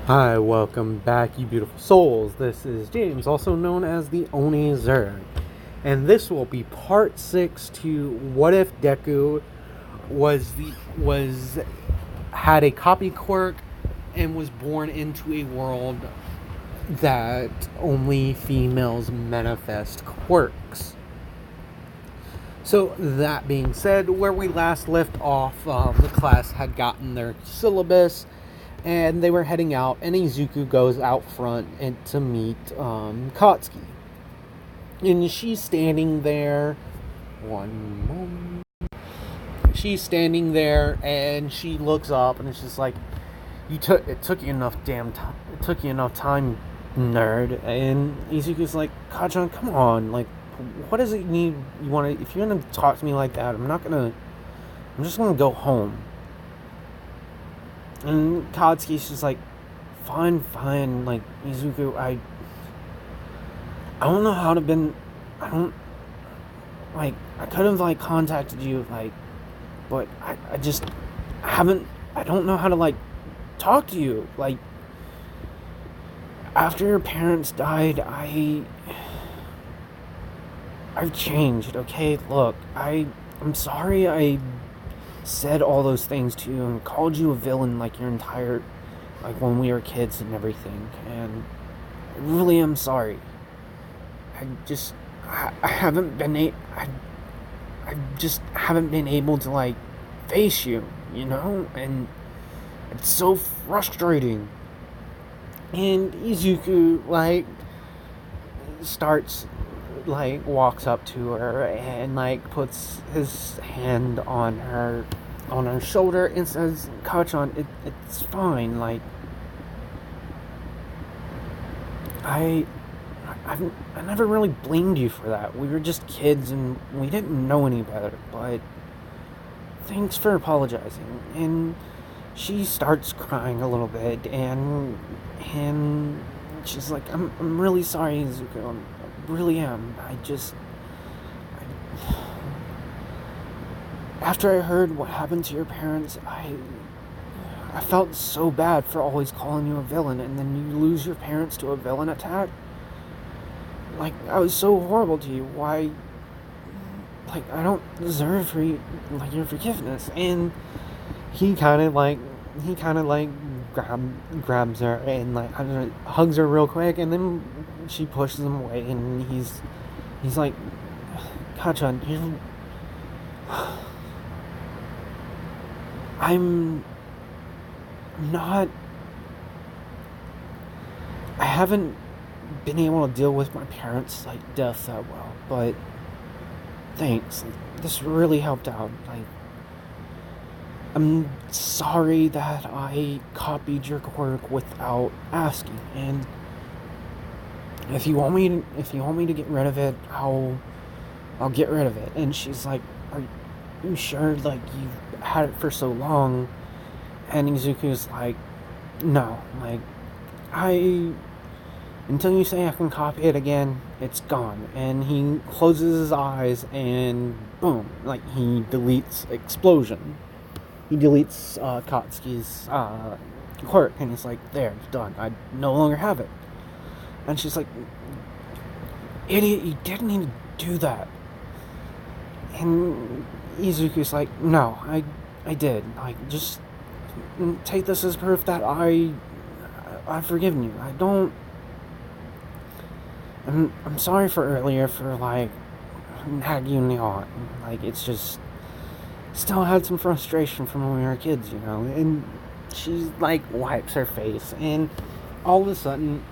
Hi, welcome back, you beautiful souls. This is James, also known as the Oni Zerg, and this will be part 6 to what if Deku was had a copy quirk and was born into a world that only females manifest quirks. So that being said, where we last left off, the class had gotten their syllabus and they were heading out, and Izuku goes out front and to meet Katsuki. And she's standing there. One moment. She's standing there, and she looks up, and it's just like, it took you enough time. It took you enough time, nerd. And Izuku's like, Kachan, come on, like, what does it need? You want to? If you're gonna talk to me like that, I'm just gonna go home. And Katsuki's just like, fine, like, Izuku, I don't know how to been, I could have, like, contacted you, like, but I just I don't know how to, like, talk to you, like, after your parents died, I've changed, okay, look, I'm sorry I said all those things to you and called you a villain like your entire, like when we were kids and everything, and I really am sorry. I haven't been I just haven't been able to, like, face you, and it's so frustrating. And Izuku, like, starts, like, walks up to her and, like, puts his hand on her shoulder and says, Kachan, it's fine, like, I never really blamed you for that. We were just kids and we didn't know any better, but thanks for apologizing. And she starts crying a little bit, and she's like, I'm really sorry, Izuku. I really am. After I heard what happened to your parents, I felt so bad for always calling you a villain, and then you lose your parents to a villain attack. Like, I was so horrible to you. Why? Like, I don't deserve your forgiveness. And he kind of like grabs her and, like, hugs her real quick, and then she pushes him away, and he's like, Kachan, I'm not. I haven't been able to deal with my parents', like, death that well, but thanks. This really helped out. Like, I'm sorry that I copied your quirk without asking, and if you want me to get rid of it, I'll get rid of it. And she's like, are you sure? Like, you've had it for so long? And Izuku's like, no, like, until you say I can copy it again, it's gone. And he closes his eyes, and boom, like, he deletes explosion. He deletes Katsuki's quirk, and he's like, there, done. I no longer have it. And she's like, idiot, you didn't need to do that. And Izuku's like, no, I did. Like, just take this as proof that I've forgiven you. I'm sorry for earlier, for, like, nagging you on. Like, it's just, still had some frustration from when we were kids, and she, like, wipes her face, and all of a sudden,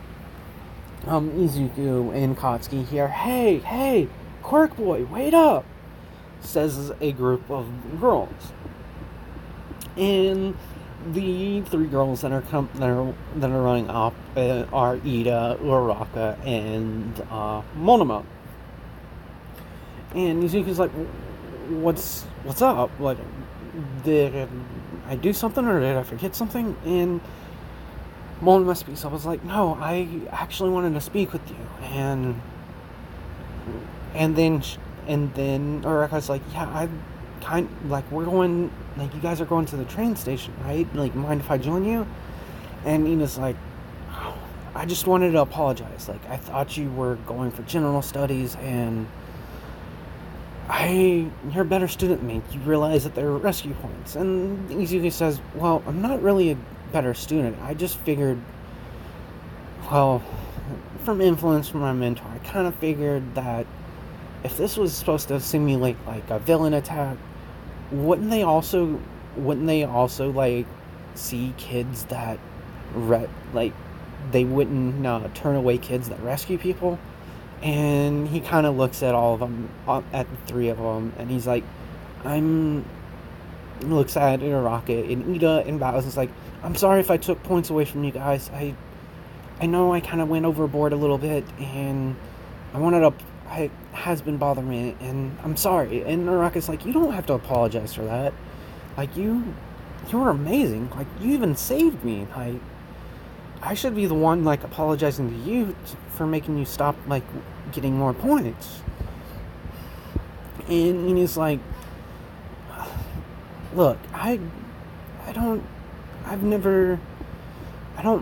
Izuku and Katsuki hear, hey, Quirk Boy, wait up, says a group of girls. And the three girls that are running up are Ida, Uraraka, and Monoma. And Izuku's like, what's up? Like, did I do something, or did I forget something? And Monoma speaks up. I was like, no, I actually wanted to speak with you. And then Uraraka's like, yeah, we're going, like, you guys are going to the train station, right? Like, mind if I join you? And Nina's like, oh, I just wanted to apologize. Like, I thought you were going for general studies, and you're a better student than me. You realize that there are rescue points. And Izuki says, well, I'm not really a better student. I just figured, well, from influence from my mentor, I kind of figured that if this was supposed to simulate like a villain attack, wouldn't they also like see kids that like they wouldn't turn away kids that rescue people? And he kind of looks at all of them, at the three of them, and he's like, looks at Uraraka and Ida and bows and is like, I'm sorry if I took points away from you guys. I know I kind of went overboard a little bit, and it has been bothering me, and I'm sorry. And Uraraka's like, you don't have to apologize for that. Like, you were amazing. Like, you even saved me. Like, I should be the one, like, apologizing to you for making you stop, like, getting more points. And he's like, look, I don't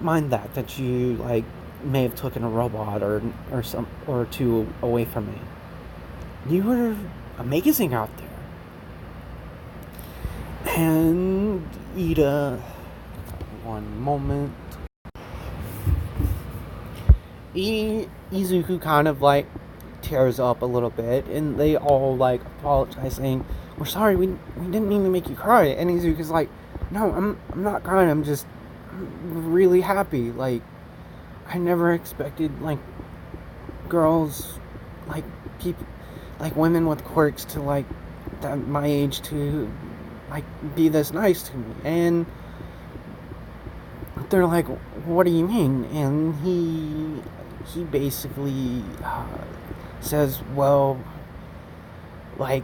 mind that you, like, may have taken a robot or two away from me. You were amazing out there. And Ida, one moment. Izuku kind of like tears up a little bit, and they all like apologize, saying, "We're sorry, we didn't mean to make you cry." And Izuku's like, "No, I'm not crying. I'm really happy. Like, I never expected like girls, like people, like women with quirks to like that my age to like be this nice to me." And they're like, "What do you mean?" And he basically says, well, like,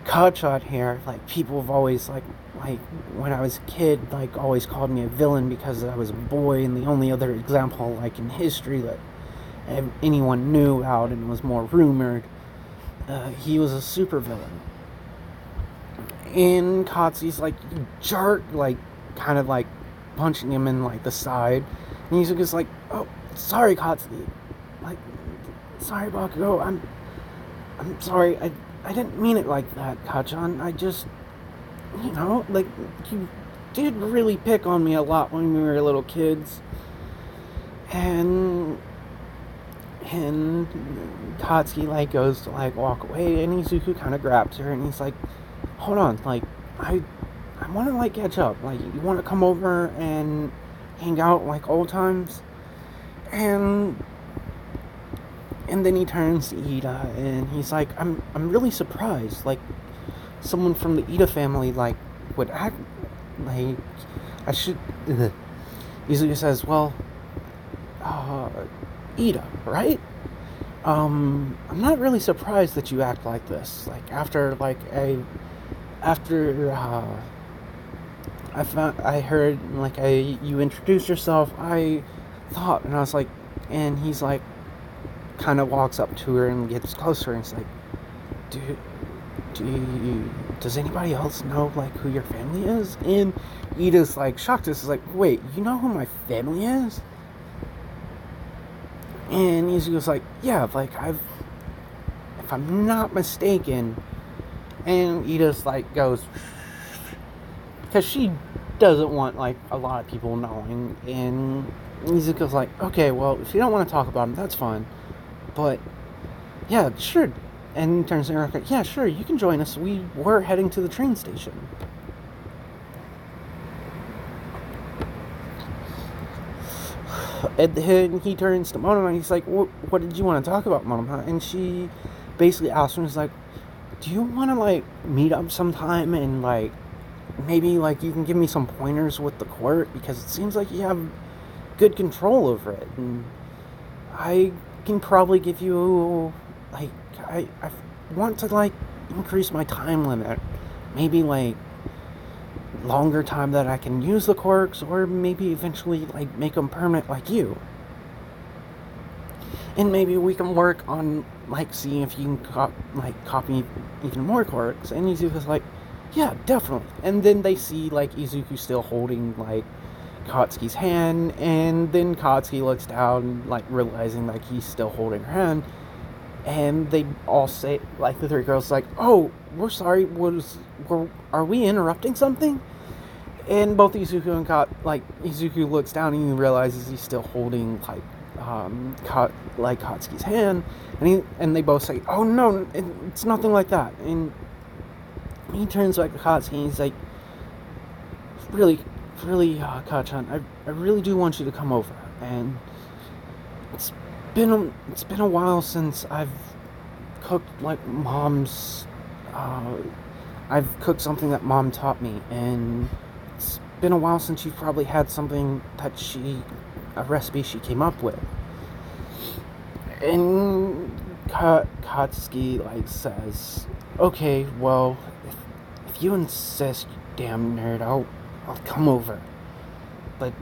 Cutshot here, like, people have always, like, when I was a kid, like, always called me a villain because I was a boy, and the only other example, like, in history that anyone knew about and was more rumored, he was a supervillain. And Katsuki's like, you jerk, like, kind of, like, punching him in, like, the side, and he's just like, oh, sorry, Katsuki, like, sorry, Bakugo, I'm sorry, I didn't mean it like that, Kachan. I just, like, you did really pick on me a lot when we were little kids. And Katsuki, like, goes to, like, walk away, and Izuku kind of grabs her, and he's like, hold on, like, I want to, like, catch up. Like, you want to come over and hang out like old times? And then he turns to Ida, and he's like, I'm really surprised, like, someone from the Ida family, like, would act like I should. Izuku says, well, Ida, right? I'm not really surprised that you act like this. Like, after I heard, like, you introduced yourself, I thought, and I was like, and he's like, kind of walks up to her and gets closer, and he's like, does anybody else know, like, who your family is? And Ida's, like, shocked. This is like, wait, you know who my family is? And Izuku's like, yeah, like, if I'm not mistaken. And Ida's, like, goes, because she doesn't want, like, a lot of people knowing. And Izuku's like, okay, well, if you don't want to talk about him, that's fine. But, yeah, sure. And he turns to Erica, yeah, sure, you can join us. We were heading to the train station. And then he turns to Monoma, and he's like, what did you want to talk about, Monoma? And she basically asks him, he's like, do you want to, like, meet up sometime and, like, maybe, like, you can give me some pointers with the quirk? Because it seems like you have good control over it. And I can probably give you, like, I want to, like, increase my time limit. Maybe, like, longer time that I can use the quirks, or maybe eventually, like, make them permanent like you. And maybe we can work on, like, seeing if you can copy even more quirks. And Izuku's like, yeah, definitely. And then they see, like, Izuku still holding, like, Katsuki's hand, and then Katsuki looks down, like, realizing, like, he's still holding her hand, and they all say, like, the three girls, like, oh, we're sorry, are we interrupting something? And both Izuku and Izuku looks down and he realizes he's still holding, Katsuki's hand, and they both say, oh, no, it's nothing like that, and he turns back to Katsuki and he's like, really, Kachan, I really do want you to come over, and it's been a while since I've cooked, like, I've cooked something that Mom taught me, and it's been a while since you've probably had something that a recipe she came up with. And Katsuki, like, says, okay, well, if you insist, you damn nerd, I'll come over. But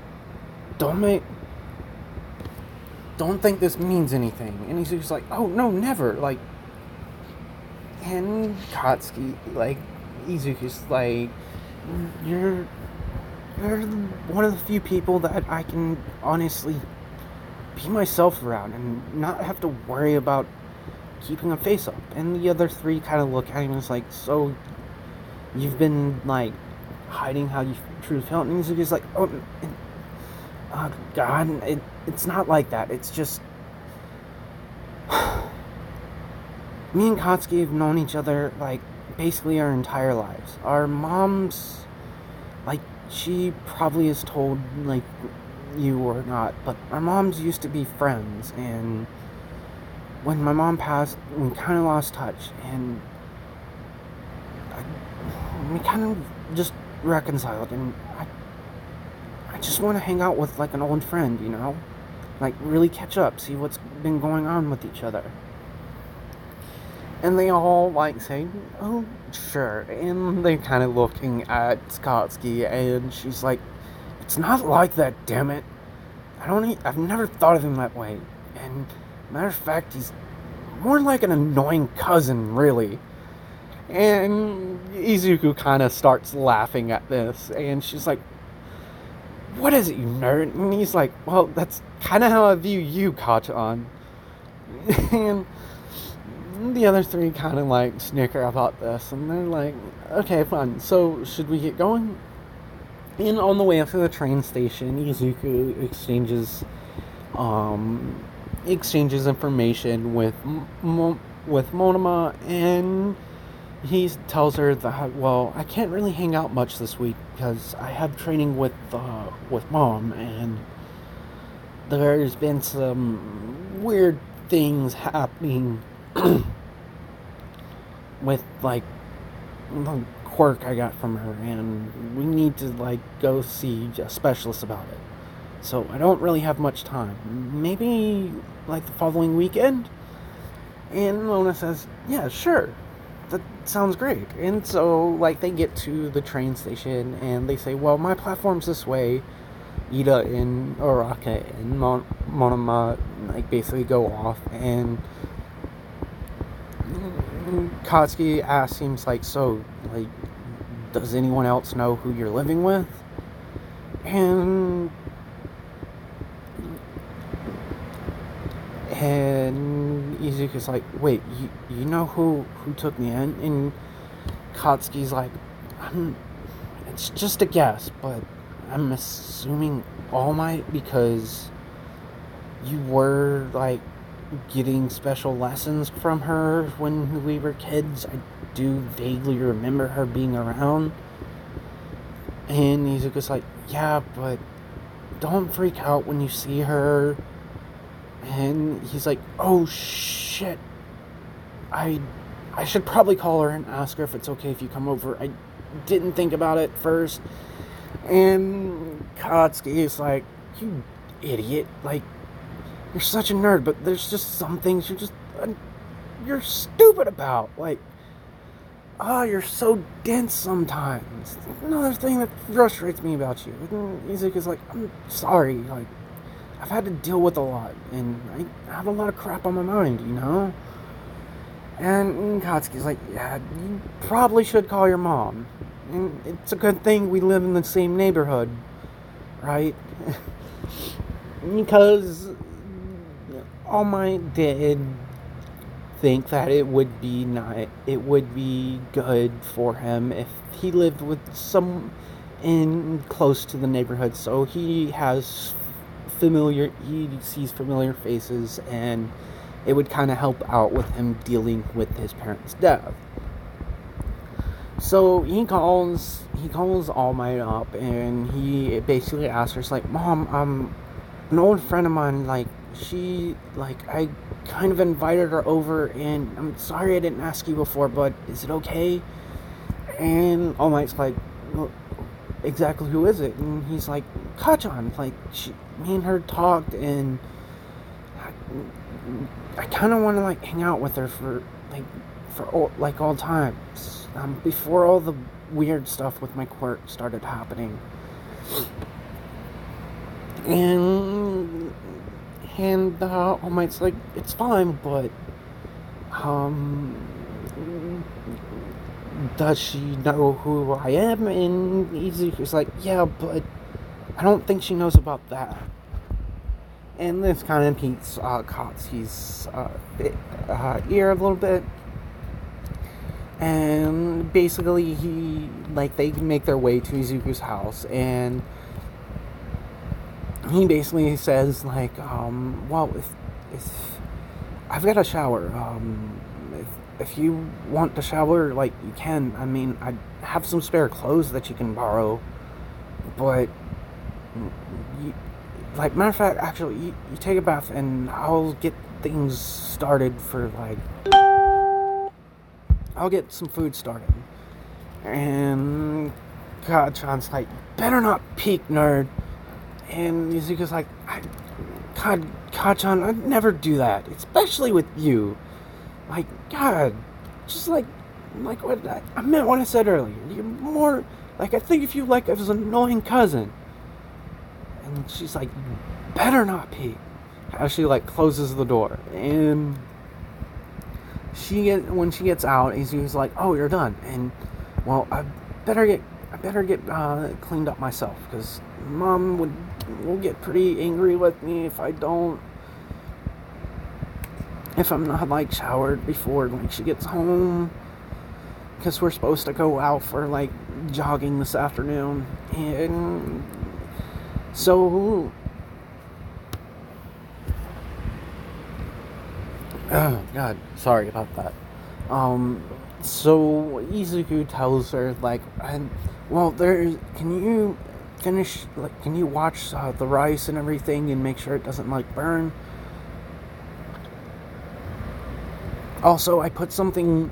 don't think this means anything. And he's just like, oh, no, never, like, and Katsuki, like, Izuku's like, you're one of the few people that I can honestly be myself around and not have to worry about keeping a face up. And the other three kind of look at him and it's like, so you've been, like, hiding how you truly felt? And Izuku's like, oh God, it's not like that. It's just me and Katsuki have known each other, like, basically our entire lives. Our moms, like, she probably has told, like, you or not, but our moms used to be friends, and when my mom passed, we kind of lost touch, and we kind of just reconciled, and I just want to hang out with, like, an old friend, you know? Like, really catch up, see what's been going on with each other. And they all, like, say, oh, sure. And they're kind of looking at Katsuki, and she's like, it's not like that, damn it. I've never thought of him that way. And, matter of fact, he's more like an annoying cousin, really. And Izuku kind of starts laughing at this, and she's like, what is it, you nerd? And he's like, well, that's kind of how I view you, Kachan. And the other three kind of, like, snicker about this, and they're like, okay, fine, so should we get going? And on the way up to the train station, Izuku exchanges information with Monoma, and he tells her that, well, I can't really hang out much this week because I have training with Mom, and there's been some weird things happening with, like, the quirk I got from her, and we need to, like, go see a specialist about it. So I don't really have much time. Maybe, like, the following weekend? And Mona says, yeah, sure. That sounds great. And so, like, they get to the train station, and they say, well, my platform's this way. Ida and Araka and Monoma, like, basically go off, and Katsuki asks him, like, so, like, does anyone else know who you're living with? And Izuku's like, wait, you know who took me in? And Katsuki's like, it's just a guess, but I'm assuming All Might, because you were, like, getting special lessons from her when we were kids. I do vaguely remember her being around. And Izuku's like, yeah, but don't freak out when you see her. And he's like, oh shit, I should probably call her and ask her if it's okay if you come over. I didn't think about it first. And Katsuki is like, you idiot, like, you're such a nerd, but there's just some things you're stupid about. Like, you're so dense sometimes. Another thing that frustrates me about you. And Izuku's like, I'm sorry, like, I've had to deal with a lot, and I have a lot of crap on my mind, you know? And Katsuki's like, yeah, you probably should call your mom. And it's a good thing we live in the same neighborhood. right? Because All Might did think that it would be good for him if he lived with some in close to the neighborhood, so he sees familiar faces, and it would kind of help out with him dealing with his parents' death. So he calls All Might up, and he basically asks her, like, Mom, an old friend of mine, I kind of invited her over, and I'm sorry I didn't ask you before, but is it okay? And All Might's like, well, exactly who is it? And he's like, Kachan. Like, me and her talked, and I kind of want to, like, hang out with her for all times. Before all the weird stuff with my quirk started happening. And All Might's like, it's fine, but does she know who I am? And Izuku's like, yeah, but I don't think she knows about that. And this kind of piques Katsuki's ear a little bit. And basically, they make their way to Izuku's house, and he basically says, like, well, if I've got a shower, if you want to shower, like, you can. I mean, I have some spare clothes that you can borrow, but, matter of fact, actually, you take a bath, and I'll get things started I'll get some food started. And Kachan's like, better not peek, nerd. And Izuku's like, God, Kachan, I'd never do that, especially with you. Like, God, just like what I meant what I said earlier. You're more, I think if you as an annoying cousin. And she's like, better not peek. As she, closes the door. And when she gets out, Izuku's like, oh, you're done. And, well, I better get cleaned up myself, because Mom will get pretty angry with me if I'm not, showered before, she gets home, because we're supposed to go out for, jogging this afternoon. And so, oh God, sorry about that. So Izuku tells her, can you finish, can you watch the rice and everything and make sure it doesn't, burn? Also, I put the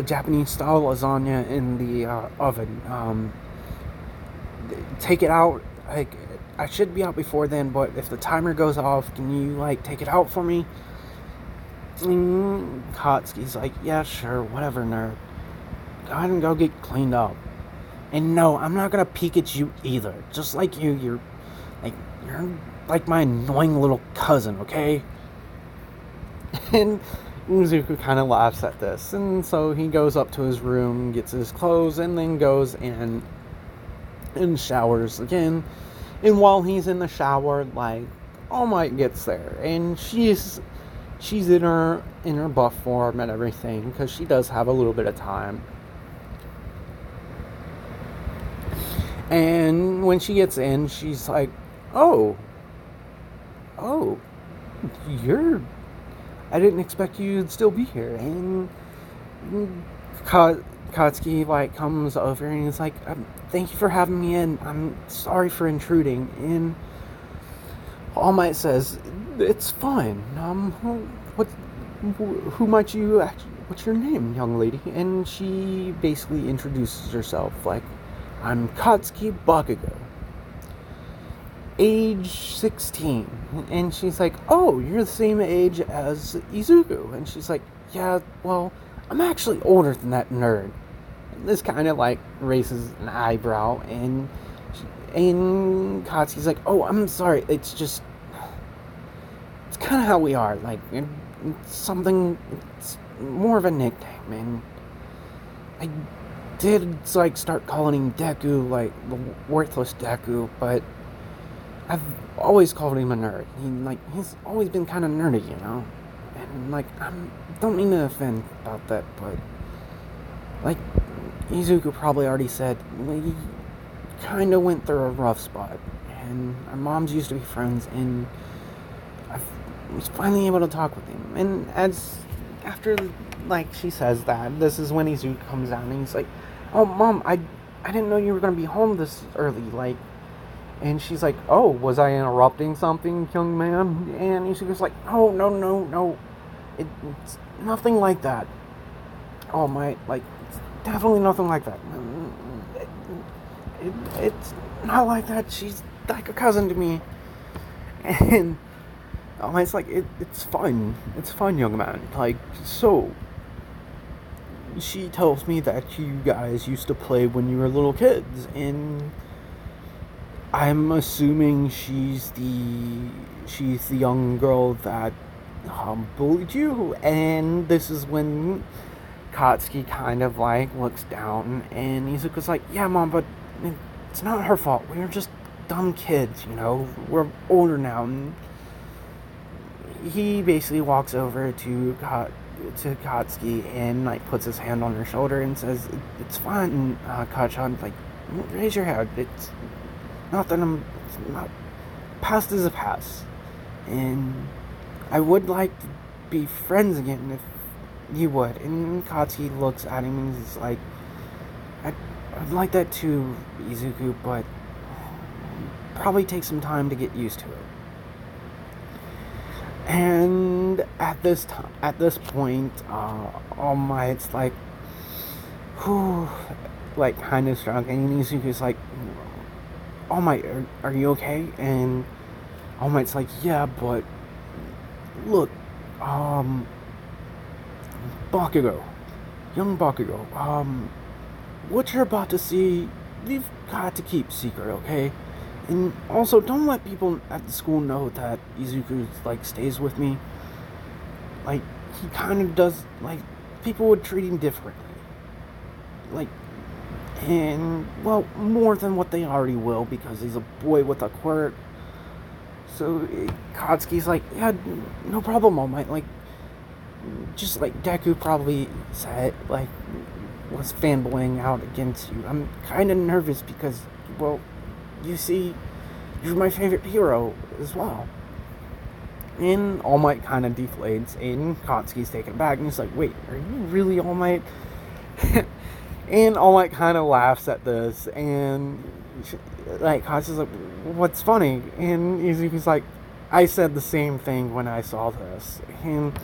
Japanese style lasagna in the oven. Take it out, I should be out before then, but if the timer goes off, can you, take it out for me? And Katsuki's like, yeah, sure, whatever, nerd. Go ahead and go get cleaned up. And no, I'm not gonna peek at you either. Just like you're like my annoying little cousin, okay? And Izuku kind of laughs at this, and so he goes up to his room, gets his clothes, and then goes and showers again. And while he's in the shower, All Might gets there, and she's in her buff form and everything, because she does have a little bit of time. And when she gets in, she's like, oh, I didn't expect you'd still be here. And Katsuki, comes over and he's like, thank you for having me in. I'm sorry for intruding. And All Might says, it's fine. What's your name, young lady? And she basically introduces herself, I'm Katsuki Bakugo, age 16. And she's like, oh, you're the same age as Izuku. And she's like, yeah, well, I'm actually older than that nerd. And this kind of raises an eyebrow, and Katsuki's like, oh, I'm sorry, it's kind of how we are, it's more of a nickname, and did, like, start calling him Deku, like, the worthless Deku, but I've always called him a nerd. He's always been kind of nerdy, you know? And, like, I don't mean to offend about that, but, like, Izuku probably already said, he kind of went through a rough spot. And our moms used to be friends, and I was finally able to talk with him. And after, like, she says that, this is when Izuku comes out, and he's like, "Oh, Mom, I didn't know you were going to be home this early, like," and she's like, "Oh, was I interrupting something, young man?" And Izuku's like, "Oh, no. It's nothing like that. Oh, it's definitely nothing like that. It's not like that. She's like a cousin to me." And it's like, it's fun. It's fun, young man. Like, so, she tells me that you guys used to play when you were little kids, and I'm assuming she's the young girl that bullied you. And this is when Katsuki kind of, like, looks down, and Izuku's like, "Yeah, Mom, but it's not her fault. We were just dumb kids, you know? We're older now." And he basically walks over to Katsuki and, like, puts his hand on her shoulder and says, "It's fine, Kachan, like, raise your head. It's not that it's not, past is a past. And I would like to be friends again if you would." And Katsuki looks at him and he's like, I'd like that too, Izuku, but probably take some time to get used to it." And at this point, All Might's like, whew, like, kind of strong, and Izuku's like, "All Might, are you okay?" And All Might's like, "Yeah, but look, Bakugo, young Bakugo, what you're about to see, you've got to keep secret, okay? And also, don't let people at the school know that Izuku, like, stays with me. Like, he kind of does, like, people would treat him differently. Like, and, well, more than what they already will, because he's a boy with a quirk." So, Katsuki's like, "Yeah, no problem, All Might. Like, just like Deku probably said, like, was fanboying out against you. I'm kind of nervous because, well, you see, you're my favorite hero as well." And All Might kind of deflates, and Katsuki's taken aback, and he's like, "Wait, are you really All Might?" And All Might kind of laughs at this, and, like, Katsuki's like, "What's funny?" And Izuku's like, "I said the same thing when I saw this." And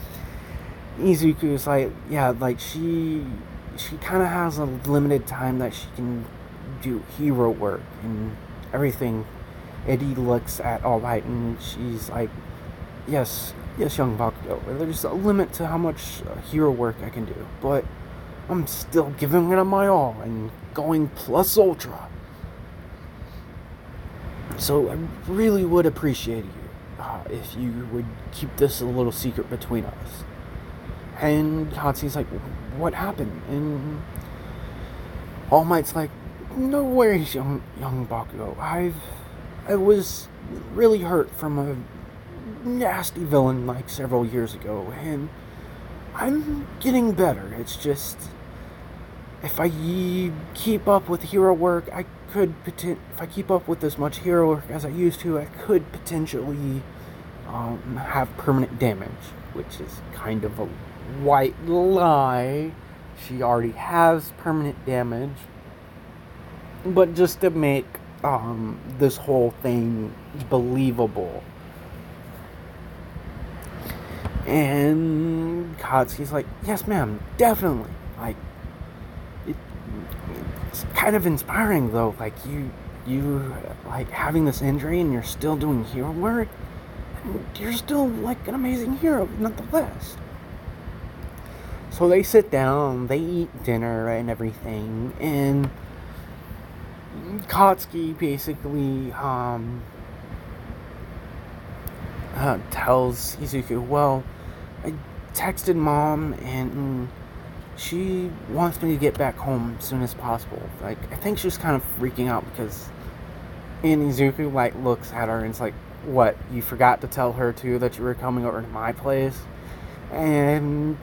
Izuku's like, "Yeah, like, she kind of has a limited time that she can do hero work and everything." And he looks at All Might, and she's like, yes, young Bakugo, there's a limit to how much hero work I can do, but I'm still giving it my all and going plus ultra. So I really would appreciate you if you would keep this a little secret between us." And Katsuki's like, "What happened?" And All Might's like, "No worries, young Bakugo. I was really hurt from a nasty villain, like, several years ago, and I'm getting better. It's just, if I keep up with hero work, if I keep up with as much hero work as I used to, I could potentially have permanent damage," which is kind of a white lie. She already has permanent damage, but just to make this whole thing believable. And Katsuki's like, "Yes, ma'am, definitely. Like, it's kind of inspiring, though. Like, you like, having this injury and you're still doing hero work. And you're still, like, an amazing hero, nonetheless." So they sit down, they eat dinner and everything, and Katsuki basically tells Izuku, "Well, I texted Mom, and she wants me to get back home as soon as possible. Like, I think she's kind of freaking out because Izuku, like, looks at her and it's like, what, you forgot to tell her, too, that you were coming over to my place? And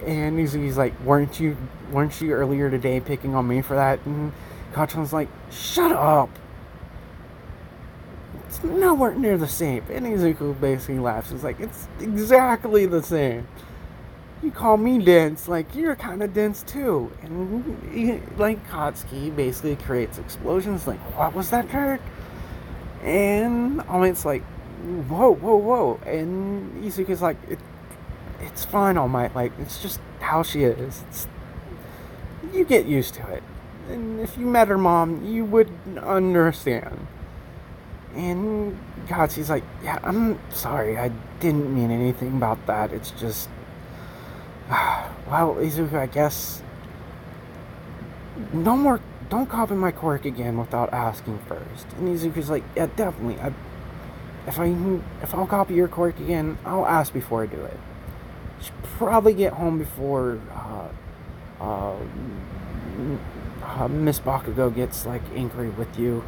Izuku's like, weren't you earlier today picking on me for that? And Kachan's like, shut up! It's nowhere near the same. And Izuku basically laughs. It's like, it's exactly the same. You call me dense, like, you're kind of dense too. And, like, Katsuki basically creates explosions, like, what was that, Jared? And it's like, whoa. And Izuku's like, it's fine, All Might. Like, it's just how she is. You get used to it. And if you met her mom, you would understand. And Katsuki's like, yeah, I'm sorry. I didn't mean anything about that. It's just... well, Izuku, I guess... Don't copy my quirk again without asking first. And Izuku's like, yeah, definitely. If I'll copy your quirk again, I'll ask before I do it. Should probably get home before Miss Bakugo gets like angry with you.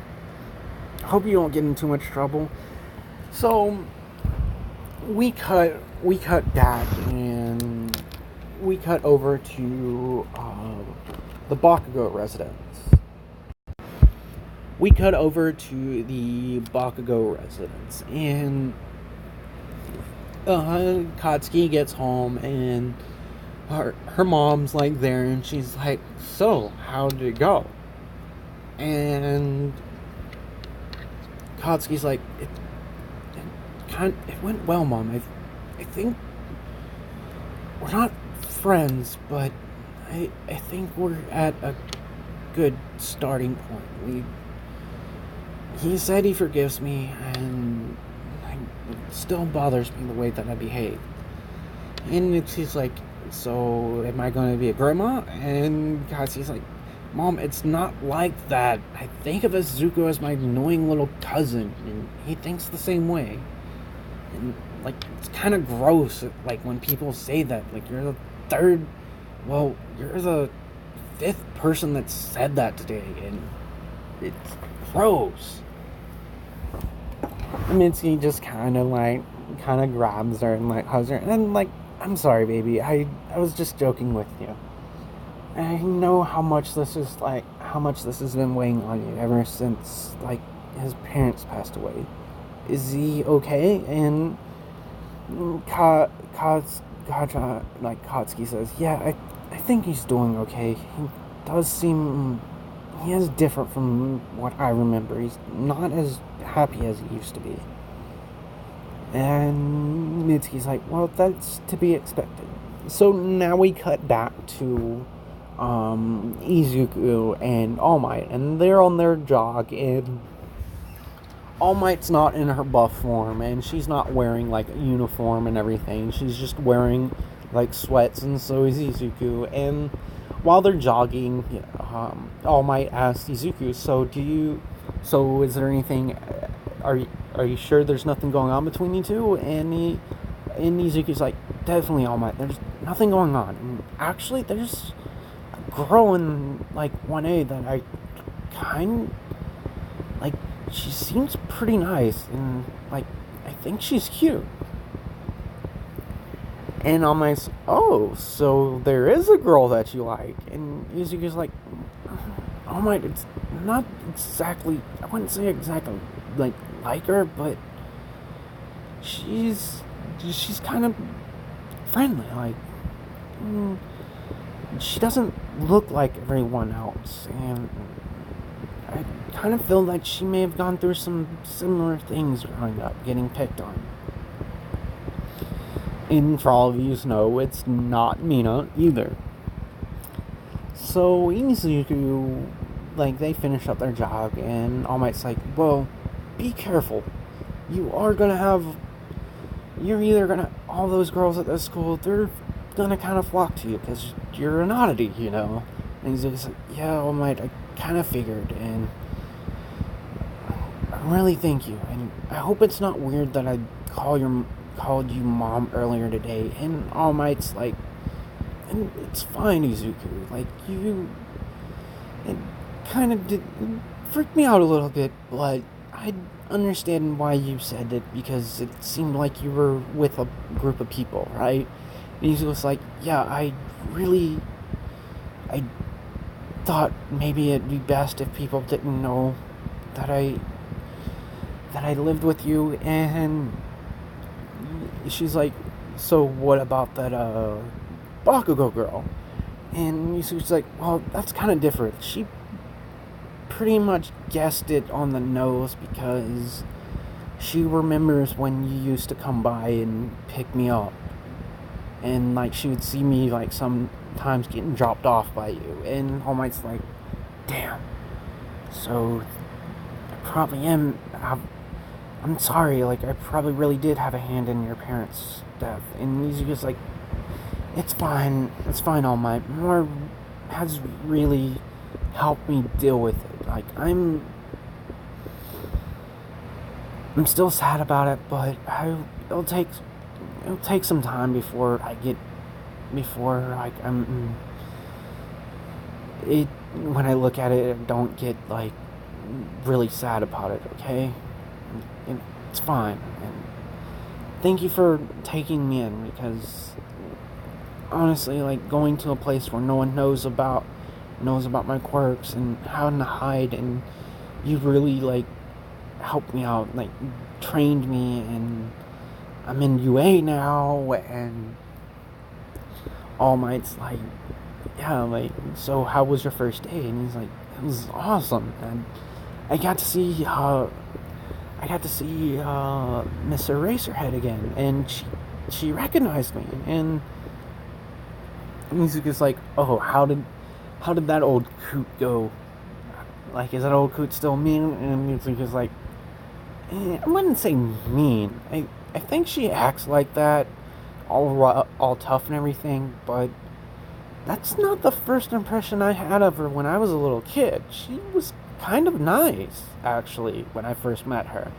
Hope you don't get in too much trouble. So we cut that and we cut over to the Bakugo residence. And Katsuki gets home and her mom's like there and she's like, so how did it go? And Katsuki's like, it went well, Mom. I think we're not friends, but I think we're at a good starting point. He said he forgives me, and it still bothers me the way that I behave. And he's like, so am I going to be a grandma? And Katsuki's like, Mom, it's not like that. I think of Zuko as my annoying little cousin, and he thinks the same way. And, like, it's kind of gross, like, when people say that. Like, you're the fifth person that said that today, and it's gross. Mitsuki just kind of grabs her and, like, hugs her, and, like, I'm sorry, baby, I was just joking with you. I know how much this has been weighing on you ever since, like, his parents passed away. Is he okay? And Katsuki says, yeah, I think he's doing okay. He is different from what I remember. He's not as happy as he used to be. And Mitsuki's like, well, that's to be expected. So now we cut back to Izuku and All Might, and they're on their jog, and All Might's not in her buff form, and she's not wearing like a uniform and everything. She's just wearing like sweats, and so is Izuku. And while they're jogging, All Might asks Izuku, so is there anything? Are you sure there's nothing going on between you two? And Izuku's like, definitely, All Might. There's nothing going on. And actually, there's a girl in like 1A that I she seems pretty nice, and like I think she's cute. And All Might's, oh, so there is a girl that you like. And Izuku's like, All Might, it's not exactly, I wouldn't say exactly like her, but she's kind of friendly. Like, she doesn't look like everyone else, and I kind of feel like she may have gone through some similar things growing up, getting picked on. And for all of you know, it's not Mina either. So Izuku, like, they finish up their jog, and All Might's like, well, be careful. You're either gonna, all those girls at this school, they're gonna kind of flock to you, because you're an oddity, you know? And Izuku's like, yeah, All Might, I kind of figured, and I really thank you, and I hope it's not weird that I called you Mom earlier today. And All Might's like, And it's fine, Izuku. Like, it kind of did freak me out a little bit, but I understand why you said it, because it seemed like you were with a group of people, right? And he was like, yeah, I thought maybe it'd be best if people didn't know that I lived with you. And she's like, so what about that Bakugo girl? And Yusuke's like, well, that's kind of different. She pretty much guessed it on the nose, because she remembers when you used to come by and pick me up, and like she would see me like sometimes getting dropped off by you. And All Might's like, damn, so I probably am. I'm sorry, like I probably really did have a hand in your parents' death. And he's just like, it's fine, All Might. More has really helped me deal with it. Like I'm still sad about it, but it'll take some time before when I look at it, I don't get like really sad about it, okay? It's fine. And thank you for taking me in, because honestly, like going to a place where no one knows about my quirks and how to hide, and you really like helped me out, like trained me, and I'm in UA now. And All Might's like, yeah, like, so how was your first day? And he's like, it was awesome, and I got to see Miss Eraserhead again, and she recognized me. And Mizuki's like, oh, how did that old coot go? Like, is that old coot still mean? And Mizuki's like, I wouldn't say mean. I think she acts like that, all tough and everything, but that's not the first impression I had of her when I was a little kid. She was kind of nice, actually, when I first met her.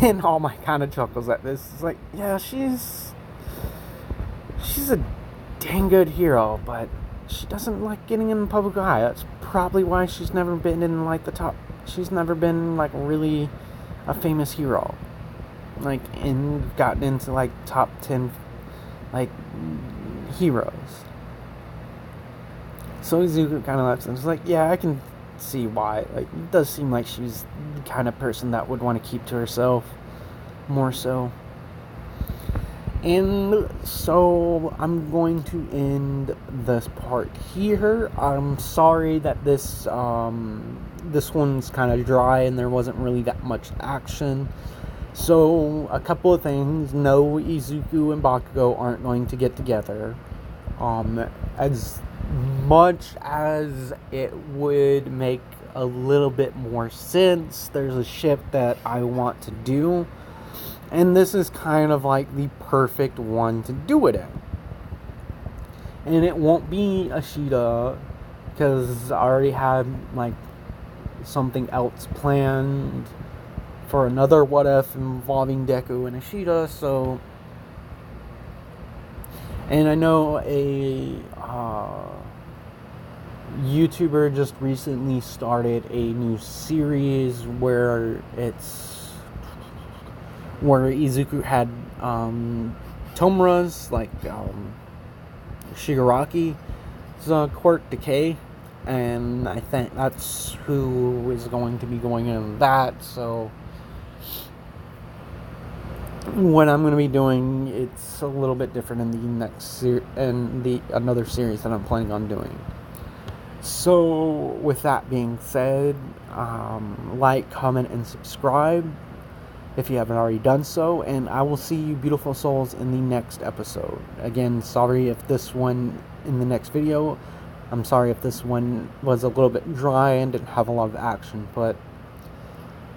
And All Might kind of chuckles at this. It's like, yeah, she's a dang good hero, but she doesn't like getting in the public eye. That's probably why she's never been in like the top. She's never been like really a famous hero, like, and gotten into like top 10 like heroes. So Izuku kind of laughs and is like, yeah, I can see why. Like, it does seem like she's the kind of person that would want to keep to herself more so. And so I'm going to end this part here. I'm sorry that this one's kind of dry and there wasn't really that much action. So a couple of things: no, Izuku and Bakugo aren't going to get together. As much as it would make a little bit more sense, there's a ship that I want to do, and this is kind of like the perfect one to do it in. And it won't be Ashita, because I already had like something else planned for another what if involving Deku and Ashita. So, and I know a YouTuber just recently started a new series where Izuku had Tomura's, like Shigaraki's quirk Decay, and I think that's who is going to be going in that. So what I'm going to be doing, it's a little bit different in the next another series that I'm planning on doing. So with that being said, like, comment, and subscribe if you haven't already done so, and I will see you beautiful souls in the next episode. Again, sorry if this one in the next video, I'm sorry if this one was a little bit dry and didn't have a lot of action, but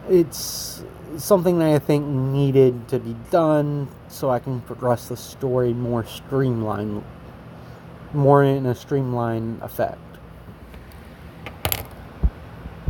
it's something that I think needed to be done so I can progress the story more in a streamlined effect.